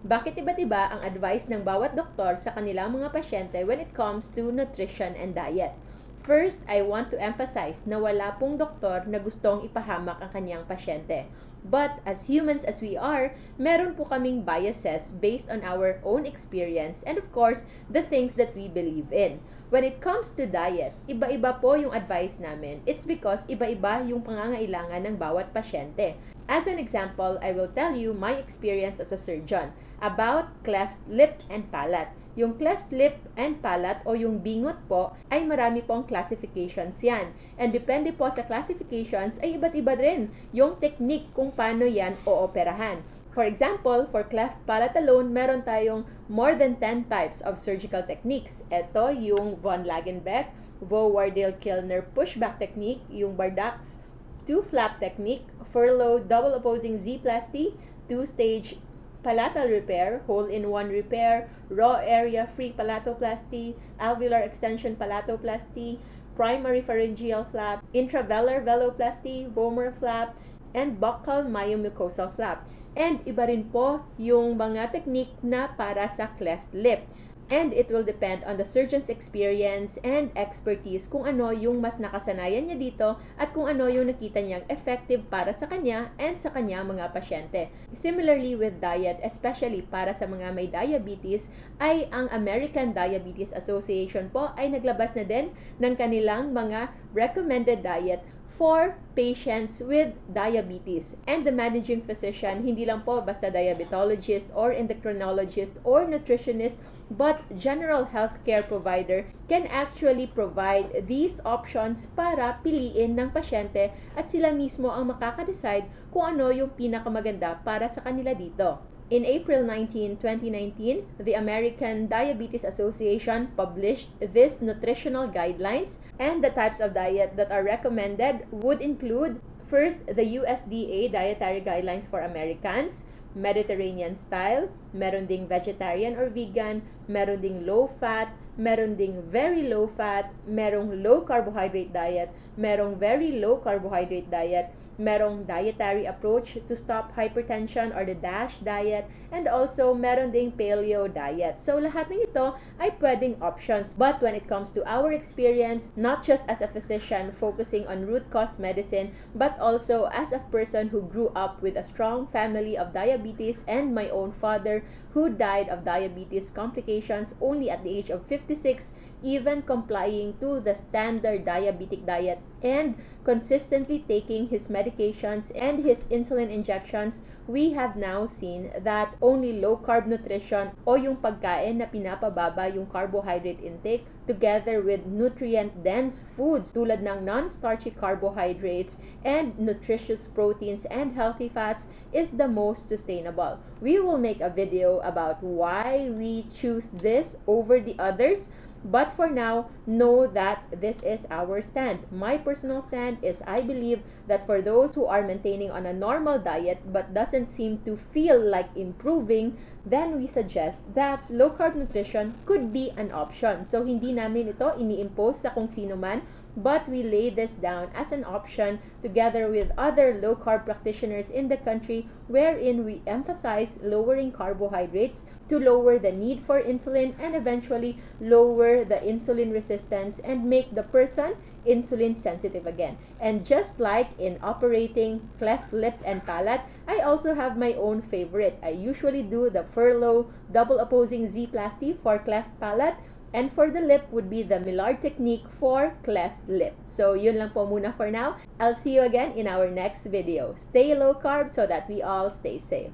Bakit iba't iba ang advice ng bawat doktor sa kanilang mga pasyente when it comes to nutrition and diet? First, I want to emphasize na wala pong doktor na gustong ipahamak ang kanyang pasyente. But as humans as we are, meron po kaming biases based on our own experience and of course, the things that we believe in. When it comes to diet, iba-iba po yung advice namin. It's because iba-iba yung pangangailangan ng bawat pasyente. As an example, I will tell you my experience as a surgeon about cleft lip and palate. Yung cleft lip and palate o yung bingot po ay marami pong classifications yan. And depende po sa classifications ay iba't iba rin yung technique kung paano yan ooperahan. For example, for cleft palate alone, meron tayong more than 10 types of surgical techniques. Ito yung von Lagenbeck, Vaux-Wardell-Kilner pushback technique, yung Bardak's two-flap technique, furlough double opposing Z-plasty, two-stage palatal repair, hole-in-one repair, raw area free palatoplasty, alveolar extension palatoplasty, primary pharyngeal flap, intravelar veloplasty, vomer flap, and buccal myomucosal flap. And iba rin po yung mga technique na para sa cleft lip. And it will depend on the surgeon's experience and expertise kung ano yung mas nakasanayan niya dito at kung ano yung nakita niyang effective para sa kanya and sa kanya mga pasyente. Similarly with diet, especially para sa mga may diabetes, ay ang American Diabetes Association po ay naglabas na din ng kanilang mga recommended diet for patients with diabetes. And the managing physician, hindi lang po basta diabetologist or endocrinologist or nutritionist, but general healthcare provider can actually provide these options para piliin ng pasyente at sila mismo ang makaka-decide kung ano yung pinakamaganda para sa kanila dito. In April 19, 2019, the American Diabetes Association published these nutritional guidelines, and the types of diet that are recommended would include, first, the USDA Dietary Guidelines for Americans, Mediterranean style, meron ding vegetarian or vegan, meron ding low fat, meron ding very low fat, merong low carbohydrate diet, merong very low carbohydrate diet, merong dietary approach to stop hypertension or the DASH diet, and also meron ding paleo diet. So lahat ng ito ay pwedeng options. But when it comes to our experience, not just as a physician focusing on root cause medicine, but also as a person who grew up with a strong family of diabetes and my own father who died of diabetes complications only at the age of 56, even complying to the standard diabetic diet and consistently taking his medications and his insulin injections, we have now seen that only low-carb nutrition o yung pagkain na pinapababa yung carbohydrate intake together with nutrient-dense foods tulad ng non-starchy carbohydrates and nutritious proteins and healthy fats is the most sustainable. We will make a video about why we choose this over the others. But for now, know that this is our stand. My personal stand is I believe that for those who are maintaining on a normal diet but doesn't seem to feel like improving, then we suggest that low-carb nutrition could be an option. So, hindi namin ito ini-impose sa kung sino man, but we lay this down as an option together with other low-carb practitioners in the country wherein we emphasize lowering carbohydrates to lower the need for insulin and eventually lower the insulin resistance and make the person insulin sensitive again. And just like in operating cleft lip and palate, I also have my own favorite. I usually do the furlough double opposing Z-plasty for cleft palate, and for the lip would be the Millard technique for cleft lip. So yun lang po muna for now. I'll see you again in our next video. Stay low carb so that we all stay safe.